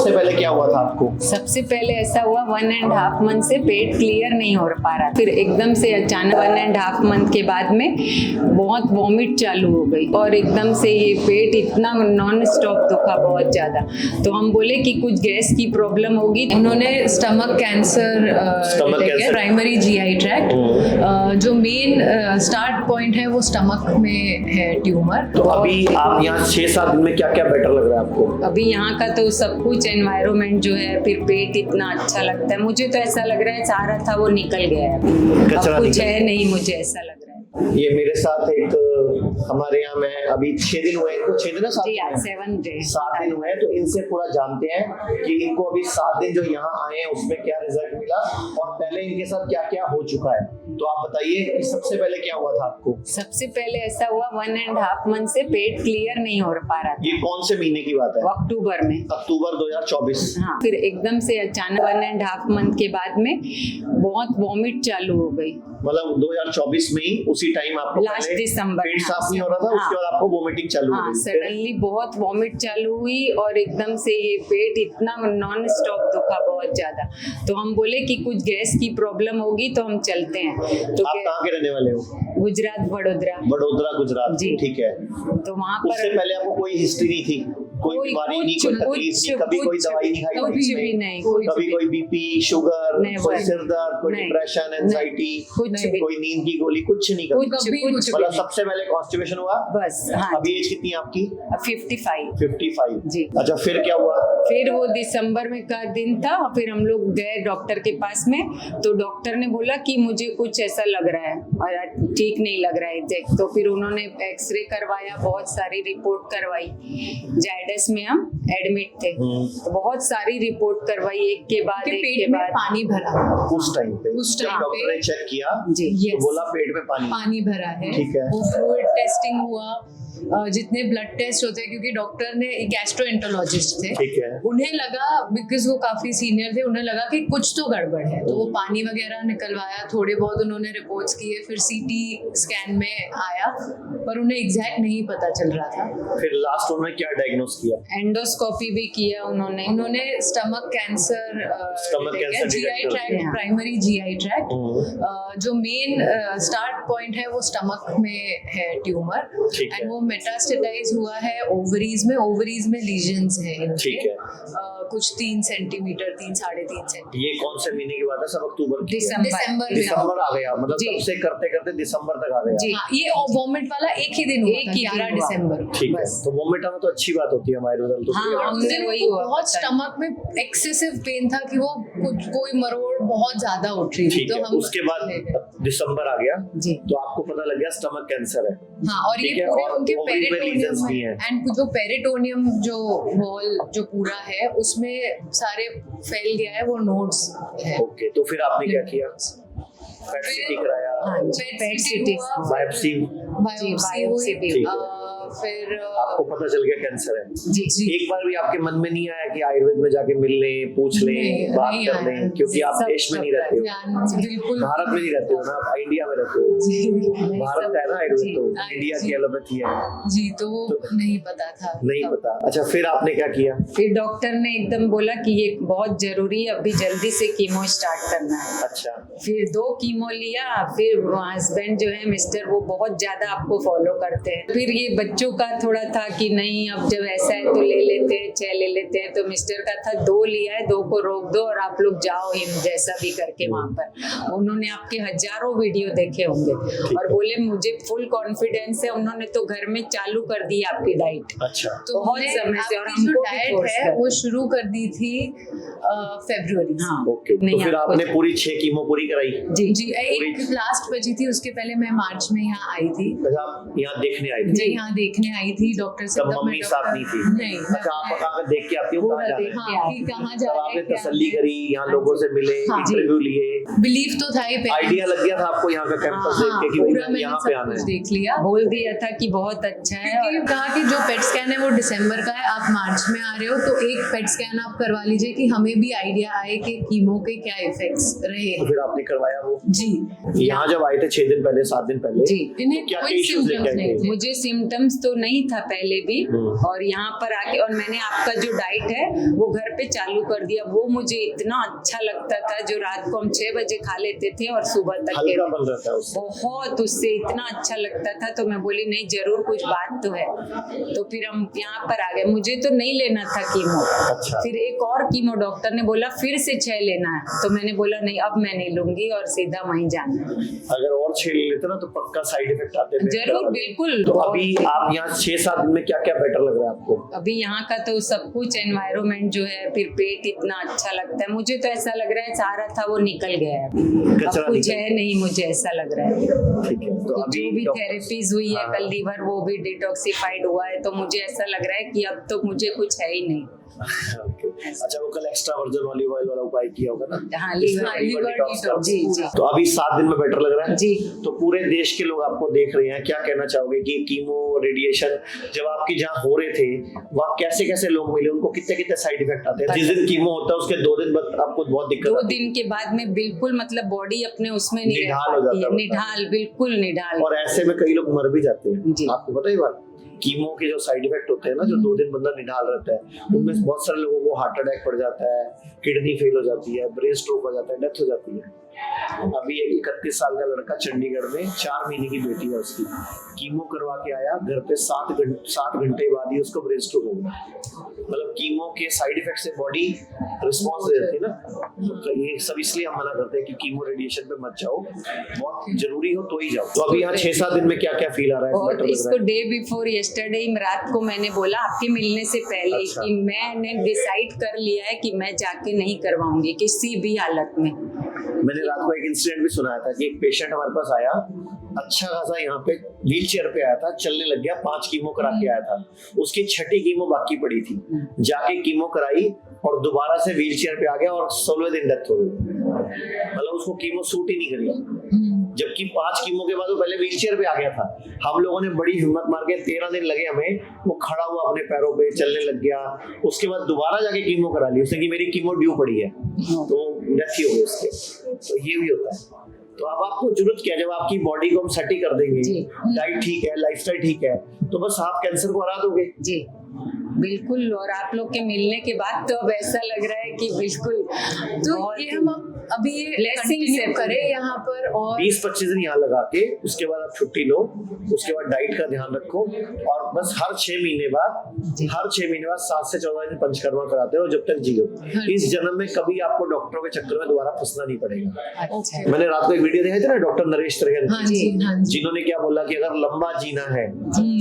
सबसे पहले क्या हुआ था आपको? सबसे पहले ऐसा हुआ 1.5 मंथ से पेट क्लियर नहीं हो पा रहा, फिर एकदम से अचानक 1.5 मंथ के बाद में बहुत वॉमिट चालू हो गई और एकदम से ये पेट इतना नॉन स्टॉप दुखा बहुत ज्यादा। तो हम बोले कि कुछ गैस की प्रॉब्लम होगी। उन्होंने stomach cancer primary GI tract, जो मेन स्टार्ट पॉइंट है वो स्टमक में है ट्यूमर। तो अभी आप यहाँ 6-7 दिन में क्या क्या बेटर लग रहा है आपको? अभी यहाँ का तो सब कुछ एनवायरनमेंट जो है, फिर पेट इतना अच्छा लगता है। मुझे तो ऐसा लग रहा है सारा था वो निकल गया है, अब कुछ है नहीं, मुझे ऐसा लग रहा है। ये मेरे साथ एक हमारे यहाँ में अभी 6 दिन हुए हैं, 6 दिन 7 दिन हुए हैं, तो इनसे पूरा जानते हैं कि इनको अभी 7 दिन जो यहाँ आए हैं उसमें क्या रिजल्ट मिला और पहले इनके साथ क्या क्या हो चुका है। तो आप बताइए कि सबसे पहले क्या हुआ था आपको? सबसे पहले ऐसा हुआ 1.5 मंथ से पेट क्लियर नहीं हो पा रहा था। ये कौन से महीने की बात है? अक्टूबर में, अक्टूबर 2024। हाँ, फिर एकदम से अचानक 1.5 मंथ के बाद में बहुत वॉमिट चालू हो गई। मतलब 2024 में ही उसी टाइम आपको लास्ट दिसंबर पेट साफ नहीं हो रहा था, उसके बाद आपको वोमिटिंग चालू हो गई। सडनली बहुत वॉमिट चालू हुई और एकदम से ये पेट इतना नॉन स्टॉप दुखा बहुत ज्यादा। तो हम बोले कि कुछ गैस की प्रॉब्लम होगी तो हम चलते हैं। तो आप कहाँ के रहने वाले हो? गुजरात, वडोदरा गुजरात जी, ठीक है। तो वहाँ पर उससे पहले आपको कोई हिस्ट्री नहीं थी, कोई बीमारी नहीं, कोई तकलीफ नहीं, कभी कोई दवाई नहीं खाई, कुछ भी नहीं, कभी कोई बीपी, शुगर, कोई सिर दर्द, कोई नहीं, डिप्रेशन, एंजाइटी, कोई नींद की गोली, कुछ नहीं कभी? मतलब सबसे पहले कॉन्स्टिपेशन हुआ बस। हाँ, अभी एज कितनी है आपकी? 55 जी। अच्छा, फिर क्या हुआ? फिर वो दिसंबर में का दिन था, फिर हम लोग गए डॉक्टर के पास में, तो डॉक्टर ने बोला कि मुझे कुछ ऐसा लग रहा है और ठीक नहीं लग रहा है। तो फिर उन्होंने एक्सरे करवाया, बहुत सारी रिपोर्ट करवाई। जायडस में हम एडमिट थे, तो बहुत सारी रिपोर्ट करवाई, एक के बाद पानी भरा। उस टाइम पे डॉक्टर ने चेक किया जी, तो बोला पेट में पानी भरा है। ठीक है। वो फ्लूइड टेस्टिंग हुआ, जितने ब्लड टेस्ट होते हैं, क्योंकि डॉक्टर ने गैस्ट्रोएंटरोलॉजिस्ट थे, ठीक है, उन्हें लगा, बिकॉज वो काफी सीनियर थे, उन्हें लगा कि कुछ तो गड़बड़ है, तो वो पानी वगैरह निकलवाया, थोड़े बहुत उन्होंने रिपोर्ट्स किए, फिर सीटी स्कैन में आया, पर उन्हें एग्जैक्ट नहीं पता चल रहा था। फिर लास्ट उन्होंने क्या डायग्नोस किया? एंडोस्कोपी भी किया उन्होंने stomach cancer GI tract, primary GI tract, जो मेन स्टार्ट पॉइंट है वो स्टमक में है ट्यूमर, एंड वो मेटास्टेटाइज हुआ है ओवरीज में लीजन्स है। ठीक है। कुछ 3 सेंटीमीटर, 3-3.5 सेंटीमीटर। ये कौन से महीने की बात है? सब अक्टूबर की? दिसंबर आ गया, मतलब तब से करते करते दिसंबर तक आ गया जी। हाँ, ये वॉमिट वाला एक ही दिन हुआ था, 11 दिसंबर। ठीक है, तो वॉमिट आना तो अच्छी बात होती है हमारे रिजल्ट। बहुत स्टमक में एक्सेसिव पेन था कि वो कोई मरोड़ बहुत ज्यादा उठ रही थी, तो हम उसके बाद दिसंबर आ गया जी, तो आपको पता लग गया स्टमक कैंसर है। हाँ, और ये पूरे उनके पेरिटोनियम एंड जो पेरिटोनियम जो वॉल जो पूरा है उसमें सारे फैल गया है, वो नोड्स है। ओके, तो फिर आपने क्या किया? पेट सीटी कराया, बायोप्सी, फिर आपको पता चल गया कैंसर है जी। एक बार भी आपके मन में नहीं आया कि आयुर्वेद में जाके मिल लें, पूछ लें, बात कर लें? क्योंकि आप देश में नहीं रहते हो, बिल्कुल भारत में नहीं रहते हो ना, आप इंडिया में रहते हो। भारत है ना आयुर्वेद, तो इंडिया की एलोपैथी है जी, तो नहीं पता था, नहीं पता। अच्छा, फिर आपने क्या किया? फिर डॉक्टर ने एकदम बोला कि ये बहुत जरूरी है, अभी जल्दी से कीमो स्टार्ट करना है। अच्छा, फिर 2 कीमो लिया। फिर हस्बैंड जो है मिस्टर, वो बहुत ज्यादा आपको फॉलो करते हैं। फिर ये बच्चों का थोड़ा था कि नहीं, अब जब ऐसा है तो ले लेते हैं, 6 ले लेते हैं। तो मिस्टर का था 2 लिया है, 2 को रोक दो और आप लोग जाओ जैसा भी करके वहाँ पर। उन्होंने आपके हजारों वीडियो देखे होंगे और बोले मुझे फुल कॉन्फिडेंस है। उन्होंने तो घर में चालू कर दी आपकी डाइट। अच्छा, तो बहुत समय से, और जो डाइट है वो शुरू कर दी थी फरवरी। हाँ, ओके, तो फिर आपने पूरी 6 कीमो पूरी कराई? जी, एक लास्ट बची थी, उसके पहले मैं मार्च में यहाँ आई थी। आप यहाँ देखने आई थी? यहाँ देखने आई थी डॉक्टर से। तब मम्मी साथ नहीं थी? नहीं। अच्छा, आप पकाकर देख के आती हो कहाँ जा रहे हैं? कहाँ जा रहे हैं, आपने तसल्ली करी, यहाँ लोगों से मिले, इंटरव्यू लिए, बिलीव तो था ही, आइडिया लग गया था आपको यहाँ का कैंपस देख के कि भाई यहाँ पे आना है? देख लिया, बोल दिया था कि बहुत अच्छा है, और कहा कि जो पेट स्कैन है वो दिसंबर का है, आप मार्च में आ रहे हो तो एक पेट स्कैन आप करवा लीजिए कि हमें भी आइडिया आए कि कीमो के क्या इफेक्ट्स रहे। तो फिर आपने करवाया वो? जी। यहाँ जब आए थे 6 दिन पहले, 7 दिन पहले जी, इन्हें क्या कोई इश्यूज लेके आए थे? मुझे सिम्टम्स प्रॉब्लम्स तो नहीं था पहले भी, और यहाँ पर आके और मैंने आपका जो डाइट है वो घर पे चालू कर दिया। वो मुझे इतना अच्छा लगता था, जो रात को हम 6 बजे खा लेते थे और सुबह तक बहुत, उससे इतना अच्छा लगता था। तो मैं बोली नहीं, जरूर कुछ बात तो है। तो फिर हम यहाँ पर आ गए। मुझे तो नहीं लेना था कीमो। अच्छा। फिर एक और कीमो डॉक्टर ने बोला फिर से 6 लेना है, तो मैंने बोला नहीं, अब मैं नहीं लूंगी और सीधा वहीं जाना। अगर और 6 लेते ना तो पक्का साइड इफेक्ट आते हैं। जरूर, बिल्कुल। तो अभी आप यहाँ 6-7 दिन में क्या क्या बेटर लग रहा है आपको? अभी यहाँ का तो सब कुछ, एनवायरनमेंट जो है, फिर पेट इतना अच्छा लगता है। मुझे तो ऐसा लग रहा है सारा था वो निकल गया है, अब कुछ है नहीं, मुझे ऐसा लग रहा है। ठीक है, तो अभी जो भी थेरेपीज हुई है, कल लीवर वो भी डिटॉक्सिफाइड हुआ है, तो मुझे ऐसा लग रहा है कि अब तो मुझे कुछ है ही नहीं। अच्छा, वो कल एक्स्ट्रा वर्जिन ऑलिव ऑयल वाला उपाय किया होगा ना? हाँ, लीवर डिटॉक्स। जी जी। तो अभी 7 दिन में बेटर लग रहा है जी। तो पूरे देश के लोग आपको देख रहे हैं, क्या कहना चाहोगे कि कीमो रेडिएशन जब आपकी जहाँ हो रहे थे वहाँ कैसे कैसे लोग मिले, उनको कितने कितने साइड इफेक्ट आते हैं? जिस दिन कीमो होता है उसके 2 दिन बाद आपको बहुत दिक्कत 2 दिन के बाद में बिल्कुल मतलब बॉडी अपने उसमें नहीं रह निढाल हो पाती जाता है, है। निढाल, बिल्कुल निढाल। और ऐसे में कई लोग मर भी जाते हैं। जी। आपको पता है बात, कीमो के जो साइड इफेक्ट होते हैं ना, जो 2 दिन बंदा निढाल रहता है, उनमें बहुत सारे लोगों को हार्ट अटैक पड़ जाता है, किडनी फेल हो जाती है, ब्रेन स्ट्रोक हो जाता है, डेथ हो जाती है। अभी एक 31 साल का लड़का चंडीगढ़ में 4 महीने की बेटी है उसकी, कीमो करवा के आया घर पे, 7 घंटे बाद ही उसको ब्रेन स्ट्रोक हो गया। मतलब कीमो के साइड इफेक्ट से बॉडी रिस्पॉन्स दे देती है ना। तो ये सब इसलिए हम मना करते हैं कि कीमो रेडिएशन पे मत जाओ, बहुत जरूरी हो तो ही जाओ। तो अभी यहाँ 6-7 दिन में क्या क्या फील आ रहा है? और इसको डे बिफोर यस्टरडे रात को मैंने बोला आपके मिलने से पहले अच्छा। कि मैंने डिसाइड कर लिया है कि मैं जाके नहीं करवाऊंगी किसी भी हालत में। मैंने रात को एक इंसिडेंट भी सुनाया था कि एक पेशेंट हमारे पास आया, अच्छा खासा यहाँ पे व्हील चेयर पे आया था, चलने लग गया, 5 कीमो करा के आया था, उसकी 6ठी कीमो बाकी पड़ी थी, जाके कीमो कराई और दोबारा से व्हील चेयर पे आ गया और 16वें दिन डेथ हो गई। मतलब उसको कीमो सूट ही नहीं करी, जबकि 5 कीमो के बाद वो पहले व्हील चेयर पे आ गया था। हम लोगों ने बड़ी हिम्मत मार के 13 दिन लगे हमें, वो खड़ा हुआ अपने पैरों पे, चलने लग गया। उसके बाद दोबारा जाके कीमो करा ली उसने कि मेरी कीमो ड्यू पड़ी है, तो डेथ ही हो गई उसके। तो ये भी होता है। तो अब आपको जरूरत क्या है, जब आपकी बॉडी को हम सेट कर देंगे, डाइट ठीक है, लाइफस्टाइल ठीक है, तो बस आप कैंसर को हरा दोगे। जी बिल्कुल। और आप लोग के मिलने के बाद तो अब ऐसा लग रहा है कि बिल्कुल, तो ये हम अभी कंटिन्यू करें यहाँ पर और 20-25 दिन यहाँ लगा के उसके बाद आप छुट्टी लो, उसके बाद डाइट का ध्यान रखो, और बस हर 6 महीने बाद 7 से 14 दिन पंचकर्मा कराते रहो जब तक जियो। इस जन्म में कभी आपको डॉक्टरों के चक्कर में दोबारा फंसना नहीं पड़ेगा। अच्छा। मैंने रात को एक वीडियो देखा था ना, डॉक्टर नरेश त्रिवेदी, हाँ जी, हाँ जी। जिन्होंने क्या बोला कि अगर लंबा जीना है,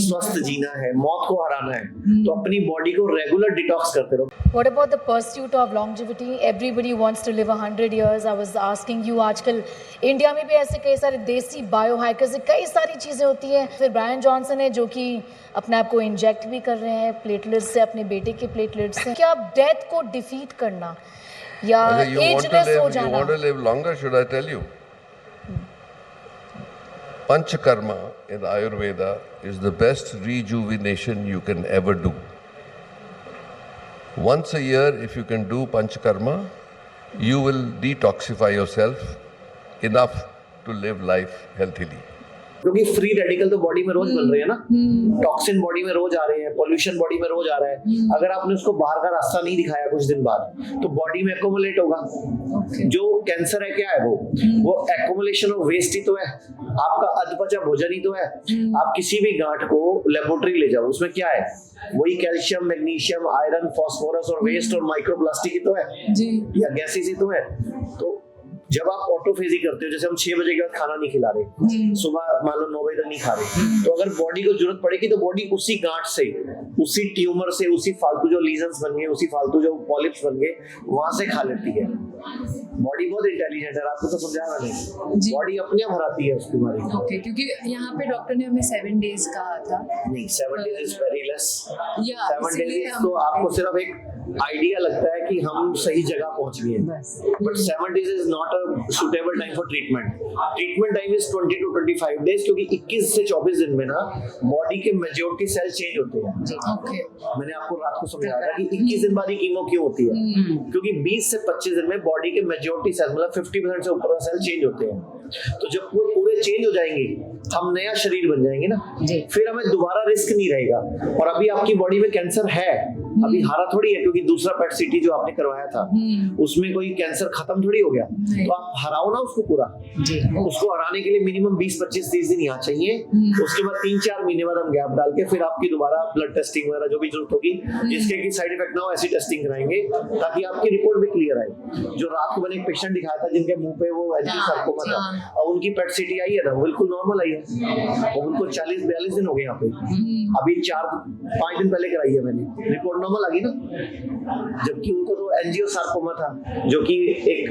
स्वस्थ जीना है, मौत को हराना है, तो अपनी बॉडी को रेगुलर डिटॉक्स करते रहो। What about the pursuit of longevity? Everybody wants to live 100 years. I was asking you, आजकल इंडिया में भी ऐसे कई सारे देसी बायो हैकर्स, कई सारी चीज़ें होती हैं। फिर ब्रायन जॉनसन है जो कि अपने आप को इंजेक्ट भी कर रहे हैं प्लेटलेट्स से, अपने बेटे के प्लेटलेट्स से। क्या डेथ को डिफीट करना या एजलेस हो जाना? You want to live longer, should I tell you? Panchakarma in Ayurveda is the best rejuvenation you can ever do. Once a year, if you can do Panchakarma, you will detoxify yourself enough to live life healthily. क्योंकि free radical तो body में रोज बन रहे हैं ना, toxin body में रोज आ रहे हैं, पोल्यूशन बॉडी में रोज आ रहा है। अगर आपने उसको बाहर का रास्ता नहीं दिखाया कुछ दिन बाद, तो बॉडी में एक्यूमुलेट होगा। जो कैंसर है क्या है, वो एक्यूमुलेशन ऑफ वेस्ट ही तो है, आपका अधपचा भोजन ही तो है। आप किसी भी गांठ को लेबोरेटरी ले जाओ, उसमें क्या है, वही कैल्शियम, मैग्नीशियम, आयरन, फास्फोरस और वेस्ट और माइक्रोप्लास्टिक ही तो है जी, या गैसेस ही तो है। तो जब आप ऑटोफेजी करते हो, जैसे हम 6 बजे के बाद खाना नहीं खिला रहे, सुबह मान लो 9 बजे तक नहीं खा रहे, तो अगर बॉडी को जरूरत पड़ेगी तो बॉडी उसी गांठ से, उसी ट्यूमर से, उसी फालतू जो लीजन्स बन गए, उसी फालतू जो पॉलिप्स बन गए, वहां से खा लेती है। बॉडी बहुत इंटेलिजेंट है, आपको तो समझाया नहीं, बॉडी अपने आप हराती है उस बीमारी को। ओके, क्योंकि यहाँ पे डॉक्टर ने हमें 7 डेज कहा था। नहीं, 7 days is very less. 7 days तो हम आपको सिर्फ एक आइडिया लगता है कि हम सही जगह पहुंच गए, but 7 days is not a suitable time for treatment. Treatment time is 20 to 25 days, क्योंकि 21 से 24 दिन में ना बॉडी के मेजॉरिटी सेल चेंज होते हैं। ओके, मैंने आपको रात को समझाया था कि 21 दिन बाद ही कीमो क्यों होती है, क्योंकि 20 से 25 दिन में बॉडी के मेजॉरिटी सेल, मतलब 50% से ऊपर का सेल चेंज होते हैं। तो जब वो पूरे चीजें चेंज हो जाएंगी, हम नया शरीर बन जाएंगे ना, फिर हमें दोबारा रिस्क नहीं रहेगा। और अभी आपकी बॉडी में कैंसर है, अभी हारा थोड़ी है, क्योंकि दूसरा पेट सीटी जो आपने करवाया था उसमें कोई कैंसर खत्म थोड़ी हो गया, तो आप हराओ ना उसको पूरा। उसको हराने के लिए मिनिमम 20-25-30 दिन यहाँ चाहिए, उसके बाद 3-4 महीने बाद हम गैप डाल के फिर आपकी दोबारा ब्लड टेस्टिंग वगैरह जो भी जरूरत होगी, जिसके की साइड इफेक्ट ना हो ऐसी टेस्टिंग कराएंगे, ताकि आपकी रिपोर्ट भी क्लियर आए। जो रात को मैंने एक पेशेंट दिखाया था जिनके मुंह पे वो एंजियोसार्कोमा था, और उनकी पेट सीटी आई है ना, बिल्कुल नॉर्मल आई है, और उनको 40-42 दिन हो गए यहाँ पे, अभी 4-5 दिन पहले कराई है मैंने, रिपोर्ट नॉर्मल आ गई ना। जबकि उनको तो एंजियोसार्कोमा था, जो कि एक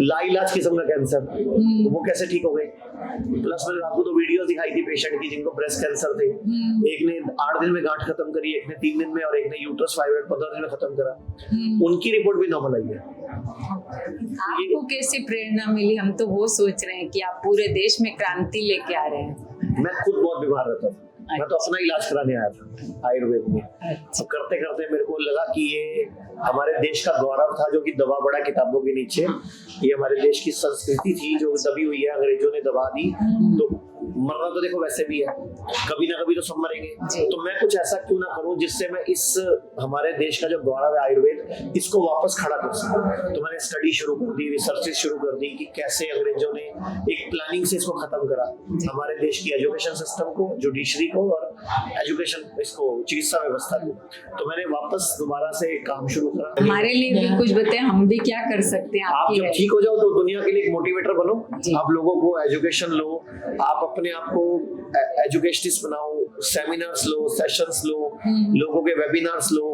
लाइलाज किस्म का कैंसर, तो वो कैसे ठीक हो गए। प्लस मैंने आपको तो वीडियो दिखाई थी पेशेंट की जिनको ब्रेस्ट कैंसर थे, एक ने 8 दिन में गांठ खत्म करी, एक ने 3 दिन में, और एक ने यूट्रस फाइब्रॉइड 15 दिन में खत्म करा, उनकी रिपोर्ट भी नॉर्मल आई है। आपको कैसे प्रेरणा मिली? हम तो वो सोच रहे हैं कि आप पूरे देश में क्रांति लेके आ रहे हैं। मैं खुद बहुत बीमार रहता था, मैं तो अपना इलाज कराने आया था आयुर्वेद में। तो करते करते मेरे को लगा कि ये हमारे देश का गौरव था जो कि दबा पड़ा किताबों के नीचे, ये हमारे देश की संस्कृति थी जो दबी हुई है, अंग्रेजों ने दबा दी। तो मरना तो देखो वैसे भी है, कभी ना कभी तो सब मरेंगे, तो मैं कुछ ऐसा क्यों ना करूं जिससे मैं इस हमारे देश का जो गौरव है आयुर्वेद, इसको वापस खड़ा कर सकूं। तो मैंने स्टडी शुरू कर दी, रिसर्चेस शुरू कर दी कि कैसे अंग्रेजों ने एक प्लानिंग से इसको खत्म करा, हमारे देश की एजुकेशन सिस्टम को, जुडिशरी को, और एजुकेशन इसको चिकित्सा व्यवस्था को। तो मैंने वापस दोबारा से काम शुरू करा। हमारे लिए भी कुछ बताएं, हम भी क्या कर सकते हैं? आप जब ठीक हो जाओ तो दुनिया के लिए एक मोटिवेटर बनो, आप लोगों को एजुकेशन लो, आप अपने आप को एजुकेशनिस्ट बनाओ, सेमिनार्स लो, सेशंस लो, लोगों के वेबिनार्स लो,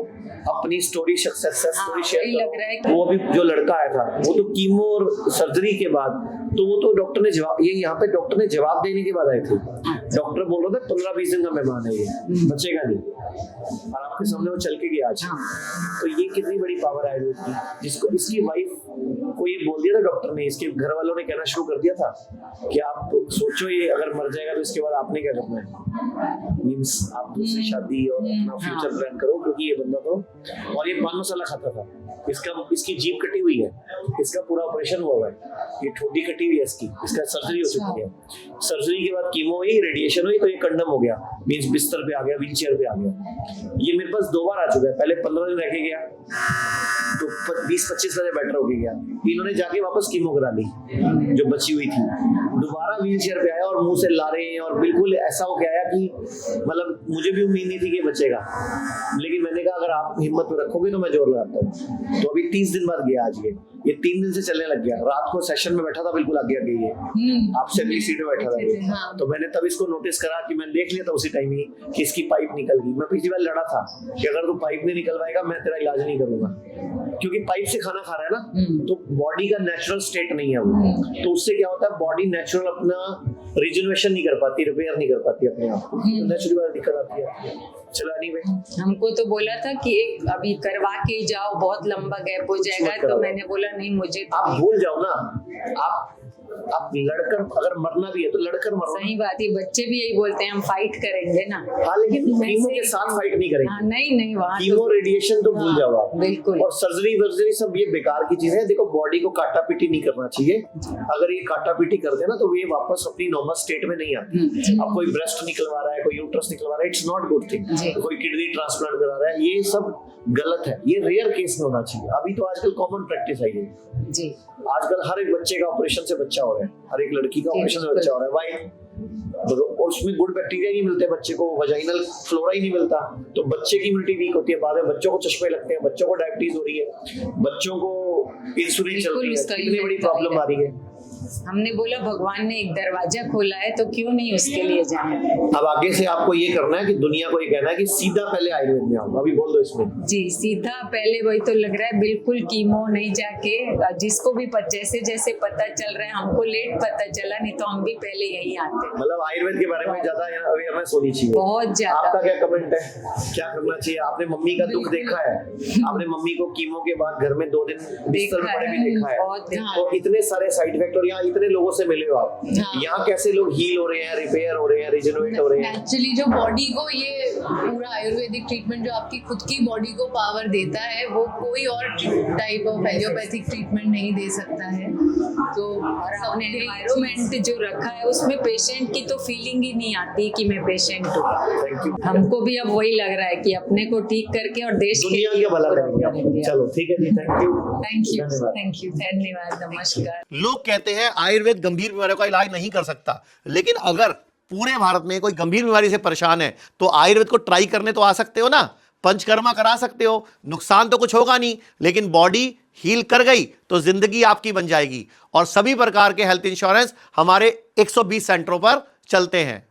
अपनी स्टोरी, सक्सेस स्टोरी शेयर करो। वो अभी जो लड़का आया था वो तो कीमो और सर्जरी के बाद, तो वो तो डॉक्टर ने जवाब, ये यहाँ पे डॉक्टर ने जवाब देने के बाद आए थे। डॉक्टर बोल रहा था 15-20 दिन का मेहमान है ये, बचेगा नहीं, और आपके सामने वो चल के गया आज। तो ये कितनी बड़ी पावर है की, जिसको इसकी वाइफ को ये बोल दिया था डॉक्टर ने, इसके घर वालों ने कहना शुरू कर दिया था कि आप सोचो ये अगर मर जाएगा तो इसके बाद आपने क्या करना है, मींस आप दूसरी शादी और अपना फ्यूचर प्लान करो, क्योंकि ये बंदा तो, और ये पान मसाला खाता था, इसकी जीभ कटी हुई है, इसका पूरा ऑपरेशन हुआ है, ये ठोडी कटी हुई है इसकी, इसका सर्जरी हो चुकी है, सर्जरी के बाद कीमो हुई, रेडिएशन हुई, तो ये कंडम हो गया, मींस बिस्तर पे आ गया, व्हीलचेयर पे आ गया। ये मेरे पास 2 बार आ चुका है, पहले 15 दिन रह के गया, तो 20-25 बजे बेटर हो गया, इन्होंने जाके वापस कीमो करा ली जो बची हुई थी, दोबारा व्हीलचेयर पे आया और मुंह से ला रहे हैं, और बिल्कुल ऐसा हो गया कि मतलब मुझे भी उम्मीद नहीं थी कि बचेगा, लेकिन मैंने कहा अगर आप हिम्मत में रखोगे तो मैं जोर लगाता हूँ। तो अभी 30 दिन बाद गया आज, ये 3 दिन से चलने लग गया, रात को सेशन में बैठा था बिल्कुल आगे आगे, ये आपसे अगली सीट में बैठा था ये। तो मैंने तब इसको नोटिस करा कि मैं देख लिया था उसी टाइम ही कि इसकी पाइप निकल गई। मैं पिछली बार लड़ा था कि अगर तू पाइप नहीं निकलवाएगा मैं तेरा इलाज नहीं करूंगा, क्योंकि पाइप से खाना खा रहा है ना, तो बॉडी का नेचुरल स्टेट नहीं है वो, तो उससे क्या होता है बॉडी नेचुरल अपना रिजनरेशन नहीं कर पाती, रिपेयर नहीं कर पाती अपने आप को, नेचुरली वाली दिक्कत आती है। चलो anyway, हमको तो बोला था कि एक अभी करवा के जाओ, बहुत लंबा गैप हो जाएगा, तो मैंने बोला नहीं, मुझे आप भूल जाओ ना, आप लड़कर अगर मरना भी है तो लड़कर मरो। सही बात है, बच्चे भी यही बोलते हैं हम फाइट करेंगे ना। हाँ, लेकिन कीमो के साथ फाइट नहीं करेंगे। हाँ, नहीं वहाँ कीमो रेडिएशन तो भूल जाओ आप, बिल्कुल। और सर्जरी वर्जरी सब ये बेकार की चीज है। देखो बॉडी को काटा पीटी नहीं करना चाहिए, अगर ये काटा पीटी करते हैं ना तो ये वापस अपनी नॉर्मल स्टेट में नहीं आती। अब कोई ब्रेस्ट निकलवा रहा है, कोई यूट्रस निकलवा रहा है, इट्स नॉट गुड थिंग, कोई किडनी ट्रांसप्लांट करा रहा है, ये सब गलत है, ये रेयर केस में होना चाहिए। अभी तो आजकल कॉमन प्रैक्टिस है ये जी, आजकल हर एक बच्चे का ऑपरेशन से बच्चा हो रहा है, हर एक लड़की का ऑपरेशन से बच्चा हो रहा है। वाई और उसमें गुड बैक्टीरिया नहीं मिलते बच्चे को, वजाइनल फ्लोरा ही नहीं मिलता, तो बच्चे की इम्यूनिटी वीक होती है, बाद में बच्चों को चश्मे लगते हैं, बच्चों को डायबिटीज हो रही है, बच्चों को इंसुलिन चल रही है, कितनी बड़ी प्रॉब्लम आ रही है। हमने बोला भगवान ने एक दरवाजा खोला है तो क्यों नहीं उसके लिए जाए। अब आगे से आपको ये करना है कि दुनिया को ये कहना है कि सीधा पहले आयुर्वेद में आओ। अभी बोल दो इसमें जी, सीधा पहले, वही तो लग रहा है, बिल्कुल कीमो नहीं जाके, जिसको भी जैसे जैसे पता चल रहा है, हमको लेट पता चला, नहीं तो हम भी पहले यही आते। मतलब आयुर्वेद के बारे में ज्यादा अवेयरनेस होनी चाहिए, बहुत ज्यादा। आपका क्या कमेंट है, क्या करना चाहिए? आपने मम्मी का दुख देखा है, आपने मम्मी को कीमो के बाद घर में 2 दिन बिस्तर में पड़े भी देखा है, तो इतने सारे साइड इफेक्ट, और यहाँ इतने लोगों से मिले हो आप, हाँ। यहाँ कैसे लोग हील हो रहे हैं, रिपेयर हो रहे हैं, रिजेनरेट हो रहे हैं? एक्चुअली जो बॉडी को ये पूरा आयुर्वेदिक ट्रीटमेंट जो आपकी खुद की बॉडी को पावर देता है, वो कोई और टाइप ऑफ एलोपैथिक ट्रीटमेंट नहीं दे सकता है। तो और हमने एनवायरनमेंट जो रखा है उसमें पेशेंट की तो फीलिंग ही नहीं आती कि मैं पेशेंट हूँ। Thank you. हमको भी अब वही लग रहा है कि अपने को ठीक करके और देश दुनिया का भला करेंगे आप। चलो ठीक है जी, थैंक यू। थैंक यू धन्यवाद, नमस्कार। लोग कहते हैं आयुर्वेद गंभीर बीमारियों का इलाज नहीं कर सकता, लेकिन अगर पूरे भारत में कोई गंभीर बीमारी से परेशान है तो आयुर्वेद को ट्राई करने तो आ सकते हो ना, पंचकर्मा करा सकते हो, नुकसान तो कुछ होगा नहीं, लेकिन बॉडी हील कर गई तो जिंदगी आपकी बन जाएगी। और सभी प्रकार के हेल्थ इंश्योरेंस हमारे 120 सेंटरों पर चलते हैं।